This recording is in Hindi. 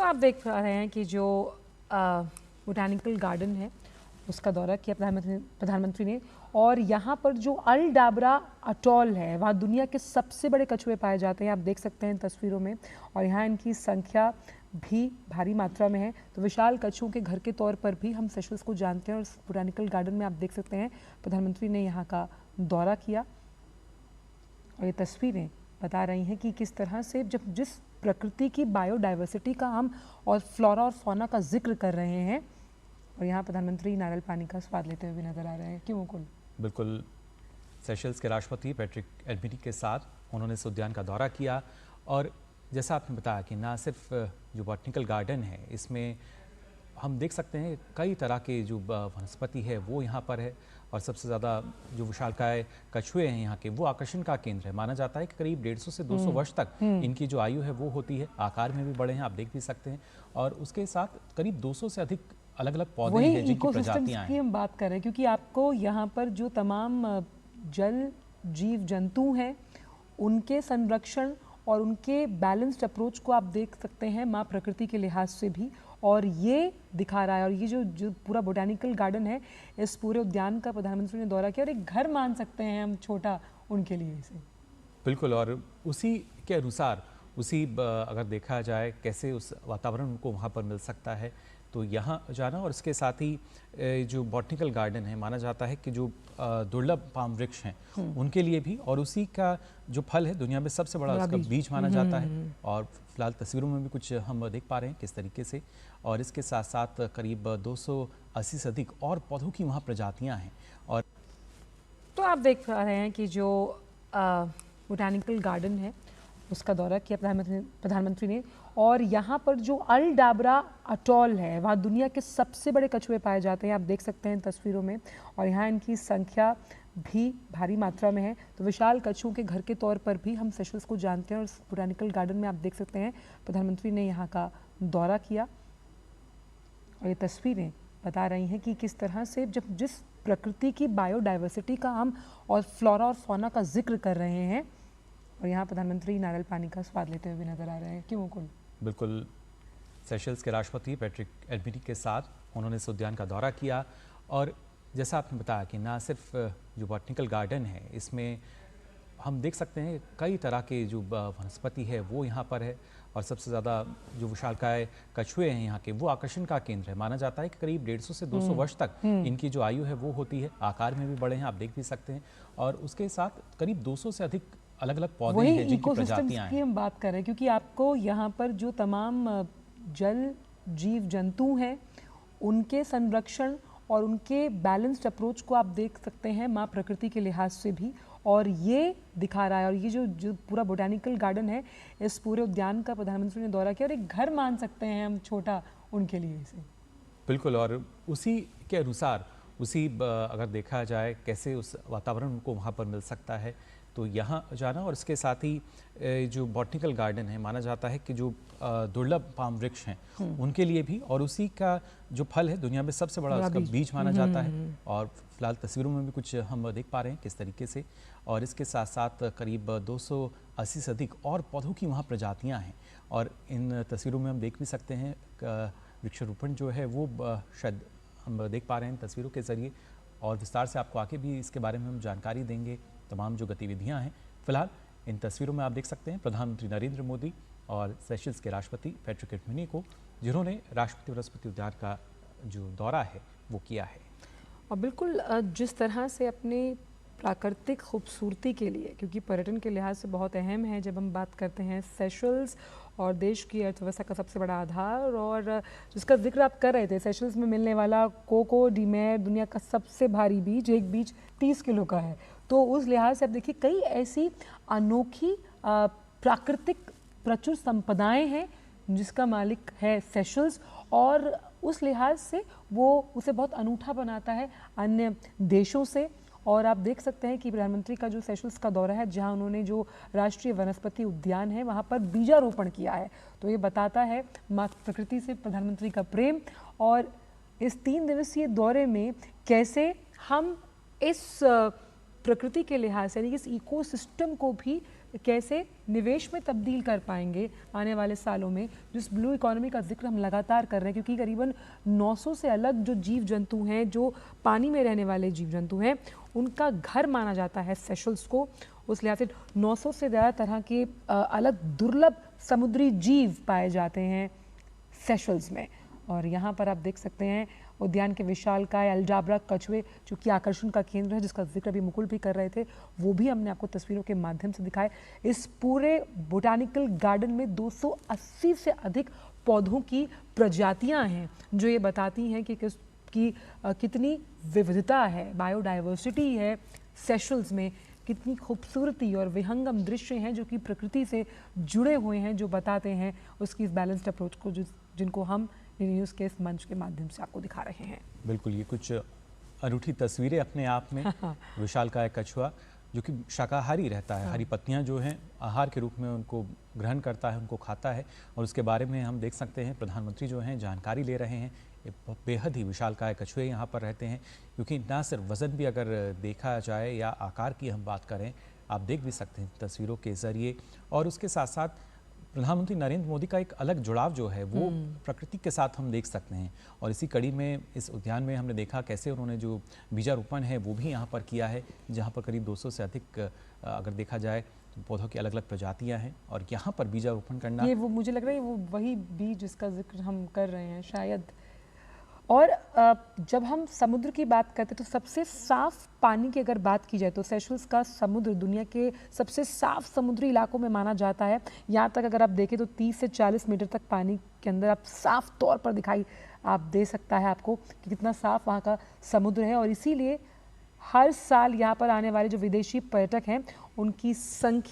आप देख रहे हैं कि जो बोटानिकल गार्डन है उसका दौरा किया प्रधानमंत्री ने, और यहाँ पर जो अल डाबरा अटॉल है वहाँ दुनिया के सबसे बड़े कछुए पाए जाते हैं। आप देख सकते हैं तस्वीरों में, और यहाँ इनकी संख्या भी भारी मात्रा में है। तो विशाल कछुओं के घर के तौर पर भी हम सेशल्स को जानते हैं, और बोटानिकल गार्डन में आप देख सकते हैं प्रधानमंत्री ने यहाँ का दौरा किया, और ये तस्वीरें बता रही हैं कि किस तरह से जिस प्रकृति की बायोडाइवर्सिटी का हम और फ्लोरा और फौना का जिक्र कर रहे हैं, और यहाँ प्रधानमंत्री नारियल पानी का स्वाद लेते हुए नजर आ रहे हैं। क्यों मुकुल? बिल्कुल, सेशल्स के राष्ट्रपति पैट्रिक एल्बनी के साथ उन्होंने इस उद्यान का दौरा किया, और जैसा आपने बताया कि ना सिर्फ जो बॉटनिकल गार्डन है इसमें हम देख सकते हैं कई तरह के जो वनस्पति है वो यहाँ पर है, और सबसे ज़्यादा जो विशालकाय कछुए हैं यहाँ के वो आकर्षण का केंद्र है। माना जाता है कि करीब 150 से 200 वर्ष तक इनकी जो आयु है वो होती है। आकार में भी बड़े हैं, आप देख भी सकते हैं, और उसके साथ करीब 200 से अधिक अलग अलग पौधे हैं जिनकी प्रजातियां हैं। हम बात कर रहे हैं क्योंकि आपको यहाँ पर जो तमाम जल जीव जंतु हैं उनके संरक्षण और उनके बैलेंस्ड अप्रोच को आप देख सकते हैं माँ प्रकृति के लिहाज से भी, और ये दिखा रहा है। और ये जो पूरा बोटानिकल गार्डन है, इस पूरे उद्यान का प्रधानमंत्री ने दौरा किया, और एक घर मान सकते हैं हम छोटा उनके लिए इसे। बिल्कुल, और उसी के अनुसार अगर देखा जाए कैसे उस वातावरण उनको वहाँ पर मिल सकता है, तो यहाँ जाना, और इसके साथ ही जो बॉटनिकल गार्डन है माना जाता है कि जो दुर्लभ पाम वृक्ष हैं उनके लिए भी, और उसी का जो फल है दुनिया में सबसे बड़ा उसका बीज माना जाता है। और फिलहाल तस्वीरों में भी कुछ हम देख पा रहे हैं किस तरीके से, और इसके साथ साथ करीब 280 से अधिक और पौधों की वहाँ प्रजातियाँ हैं। और तो आप देख रहे हैं कि जो बोटानिकल गार्डन है उसका दौरा किया प्रधानमंत्री ने, और यहाँ पर जो अल डाबरा अटॉल है वहाँ दुनिया के सबसे बड़े कछुए पाए जाते हैं। आप देख सकते हैं तस्वीरों में, और यहाँ इनकी संख्या भी भारी मात्रा में है। तो विशाल कछुओं के घर के तौर पर भी हम सेशल्स को जानते हैं, और बोटानिकल गार्डन में आप देख सकते हैं प्रधानमंत्री ने यहाँ का दौरा किया, और ये तस्वीरें बता रही हैं कि किस तरह से जिस प्रकृति की बायोडाइवर्सिटी का हम और फ्लोरा और फौना का जिक्र कर रहे हैं, और यहाँ प्रधानमंत्री नारियल पानी का स्वाद लेते हुए नजर आ रहे हैं। क्यों मुकुल? बिल्कुल, सेशल्स के राष्ट्रपति पैट्रिक एल्बनी के साथ उन्होंने इस उद्यान का दौरा किया, और जैसा आपने बताया कि ना सिर्फ जो बॉटनिकल गार्डन है इसमें हम देख सकते हैं कई तरह के जो वनस्पति है वो यहाँ पर है, और सबसे ज़्यादा जो विशालकाय कछुए हैं यहाँ के वो आकर्षण का केंद्र है। माना जाता है कि करीब 150 से 200 वर्ष तक इनकी जो आयु है वो होती है। आकार में भी बड़े हैं, आप देख भी सकते हैं, और उसके साथ करीब 200 से अधिक अलग अलग पौधे हैं जिनकी प्रजातियां हैं। हम बात कर रहे हैं क्योंकि आपको यहाँ पर जो तमाम जल जीव जंतु हैं उनके संरक्षण और उनके बैलेंस्ड अप्रोच को आप देख सकते हैं माँ प्रकृति के लिहाज से भी, और ये दिखा रहा है। और ये जो पूरा बोटानिकल गार्डन है, इस पूरे उद्यान का प्रधानमंत्री ने दौरा किया, और एक घर मान सकते हैं हम छोटा उनके लिए इसे। बिल्कुल, और उसी के अनुसार अगर देखा जाए कैसे उस वातावरण उनको वहाँ पर मिल सकता है, तो यहाँ जाना, और इसके साथ ही जो बॉटनिकल गार्डन है माना जाता है कि जो दुर्लभ पाम वृक्ष हैं उनके लिए भी, और उसी का जो फल है दुनिया में सबसे बड़ा उसका बीज माना जाता है। और फिलहाल तस्वीरों में भी कुछ हम देख पा रहे हैं किस तरीके से, और इसके साथ साथ करीब 280 से अधिक और पौधों की वहाँ प्रजातियाँ हैं। और इन तस्वीरों में हम देख भी सकते हैं वृक्षारोपण जो है वो शायद हम देख पा रहे हैं तस्वीरों के ज़रिए, और विस्तार से आपको आगे भी इसके बारे में हम जानकारी देंगे, तमाम जो गतिविधियां हैं। फिलहाल इन तस्वीरों में आप देख सकते हैं प्रधानमंत्री नरेंद्र मोदी और सेशल्स के राष्ट्रपति पैट्रिक एल्बनी को, जिन्होंने राष्ट्रपति वनस्पति उद्यान का जो दौरा है वो किया है। और बिल्कुल जिस तरह से अपने प्राकृतिक खूबसूरती के लिए, क्योंकि पर्यटन के लिहाज से बहुत अहम है जब हम बात करते हैं सेशल्स और देश की अर्थव्यवस्था का सबसे बड़ा आधार, और जिसका जिक्र आप कर रहे थे, सेशल्स में मिलने वाला कोको डीमेर दुनिया का सबसे भारी बीज, एक बीज 30 किलो का है। तो उस लिहाज से आप देखिए कई ऐसी अनोखी प्राकृतिक प्रचुर संपदाएं हैं जिसका मालिक है सेशल्स, और उस लिहाज से वो उसे बहुत अनूठा बनाता है अन्य देशों से। और आप देख सकते हैं कि प्रधानमंत्री का जो सेशल्स का दौरा है, जहां उन्होंने जो राष्ट्रीय वनस्पति उद्यान है वहां पर बीजारोपण किया है, तो ये बताता है माँ प्रकृति से प्रधानमंत्री का प्रेम। और इस 3 दिवसीय दौरे में कैसे हम इस प्रकृति के लिहाज से यानी कि इस इकोसिस्टम को भी कैसे निवेश में तब्दील कर पाएंगे आने वाले सालों में। जिस ब्लू इकोनॉमी का जिक्र हम लगातार कर रहे हैं, क्योंकि करीबन 900 से अलग जो जीव जंतु हैं, जो पानी में रहने वाले जीव जंतु हैं, उनका घर माना जाता है सेशल्स को। उस लिहाज से 900 से ज़्यादा तरह के अलग दुर्लभ समुद्री जीव पाए जाते हैं सेशल्स में। और यहाँ पर आप देख सकते हैं उद्यान के विशालकाय अल्डाब्रा कछुए, जो कि आकर्षण का केंद्र है, जिसका जिक्र अभी मुकुल भी कर रहे थे, वो भी हमने आपको तस्वीरों के माध्यम से दिखाए। इस पूरे बोटानिकल गार्डन में 280 से अधिक पौधों की प्रजातियां हैं, जो ये बताती हैं कि कितनी विविधता है, बायोडाइवर्सिटी है सेशल्स में, कितनी खूबसूरती और विहंगम दृश्य हैं जो कि प्रकृति से जुड़े हुए हैं, जो बताते हैं उसकी इस बैलेंस्ड अप्रोच को, जिनको हम न्यूज़ के इस मंच के माध्यम से आपको दिखा रहे हैं। बिल्कुल, ये कुछ अनूठी तस्वीरें अपने आप में। विशालकाय कछुआ जो कि शाकाहारी रहता है, हरी पत्तियां जो हैं आहार के रूप में उनको ग्रहण करता है, उनको खाता है। और उसके बारे में हम देख सकते हैं प्रधानमंत्री जो हैं जानकारी ले रहे हैं। बेहद ही विशालकाय कछुए यहाँ पर रहते हैं, क्योंकि ना सिर्फ वज़न भी अगर देखा जाए या आकार की हम बात करें, आप देख भी सकते हैं तस्वीरों के ज़रिए। और उसके साथ साथ प्रधानमंत्री नरेंद्र मोदी का एक अलग जुड़ाव जो है वो प्रकृति के साथ हम देख सकते हैं। और इसी कड़ी में इस उद्यान में हमने देखा कैसे उन्होंने जो बीजारोपण है वो भी यहाँ पर किया है, जहाँ पर करीब 200 से अधिक अगर देखा जाए पौधों की अलग अलग प्रजातियां हैं। और यहाँ पर बीजारोपण करना, ये वो मुझे लग रहा है वो वही बीज जिसका जिक्र हम कर रहे हैं शायद। और जब हम समुद्र की बात करते हैं तो सबसे साफ पानी की अगर बात की जाए तो सेशल्स का समुद्र दुनिया के सबसे साफ समुद्री इलाकों में माना जाता है। यहाँ तक अगर आप देखें तो 30 से 40 मीटर तक पानी के अंदर आप साफ तौर पर दिखाई आप दे सकता है आपको कि कितना साफ वहाँ का समुद्र है। और इसीलिए हर साल यहाँ पर आने वाले जो विदेशी पर्यटक हैं उनकी संख्या